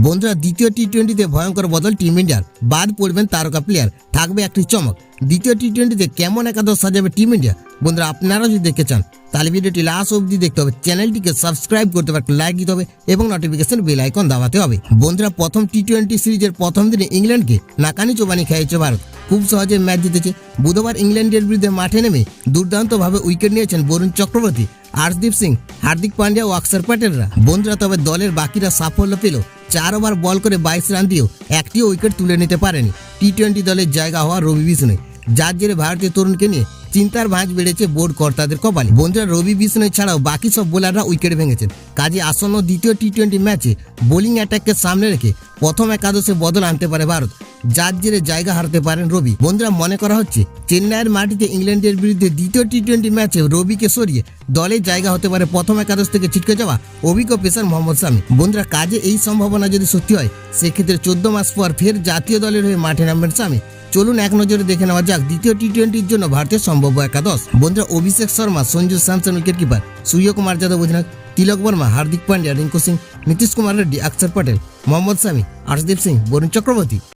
বন্ধুরা দ্বিতীয় টি-20তে ভয়ঙ্কর বদল টিম ইন্ডিয়ার, বাদ পড়বেন তারকা প্লেয়ার, থাকবে একটি চমক। দ্বিতীয় টি-20তে কেমন একাদশ সাজাবে টিম ইন্ডিয়া, বন্ধুরা আপনারা যদি দেখতে চান তাহলে ভিডিওটি লাস্ট অবধি দেখতে হবে। চ্যানেলটিকে সাবস্ক্রাইব করতে হবে, একটা লাইক দিতে হবে এবং নোটিফিকেশন বেল আইকন দাবাতে হবে। বন্ধুরা প্রথম টি-20 সিরিজের প্রথম দিনে ইংল্যান্ডকে নাকানি চোবানি খেয়েছে ভারত, খুব সহজে ম্যাচ জিতেছে। বুধবার ইংল্যান্ডের বিরুদ্ধে মাঠে নেমে দুর্দান্তভাবে উইকেট নিয়েছেন বরুণ চক্রবর্তী, আর্শদীপ সিং, হার্দিক পান্ডিয়া ও অক্ষর প্যাটেলরা। বন্ধুরা তবে দলের বাকিরা সাফল্য পেল 4 ওভার বল করে 22 রান দিয়েও একটিও উইকেট তুলে নিতে পারেনি টি-20 দলের জায়গা হওয়া রবি বিষ্ণয়, যার জেরে ভারতীয় তরুণকে নিয়ে চিন্তার ভাঁজ বেড়েছে বোর্ড কর্তাদের কপালে। বন্ধুরা রবি বিষ্ণয় ছাড়াও বাকি সব বোলাররা উইকেট ভেঙেছেন, কাজে আসন্ন দ্বিতীয় টি-20 ম্যাচে বোলিং অ্যাটাককে সামনে রেখে প্রথম একাদশে বদল আনতে পারে ভারত, যার জেরে জায়গা হারাতে পারেন রবি। বন্ধুরা মনে করা হচ্ছে চেন্নাইয়ের মাটিতে ইংল্যান্ডের বিরুদ্ধে দ্বিতীয় টি-20 ম্যাচে রবিকে সরিয়ে দলের জায়গা হতে পারে প্রথম একাদশ থেকে ছিটকে যাওয়া অভিজ্ঞ পেসার মোহাম্মদ শামি। বন্ধুরা কাজে এই সম্ভাবনা যদি সত্যি হয়, সেক্ষেত্রে 14 মাস পর ফের জাতীয় দলের হয়ে মাঠে নামবেন শামি। চলুন এক নজরে দেখে নেওয়া যাক দ্বিতীয় টি-20র জন্য ভারতের সম্ভাব্য একাদশ। বন্ধুরা অভিষেক শর্মা, সঞ্জু স্যামসন উইকেট কিপার, সূর্যকুমার যাদব অধিনায়ক, তিলক বর্মা, হার্দিক পান্ডিয়া, রিঙ্কু সিং, নীতিশ কুমার রেড্ডি, অক্ষর প্যাটেল, মোহাম্মদ শামি, আর্শদীপ সিং, বরুণ চক্রবর্তী।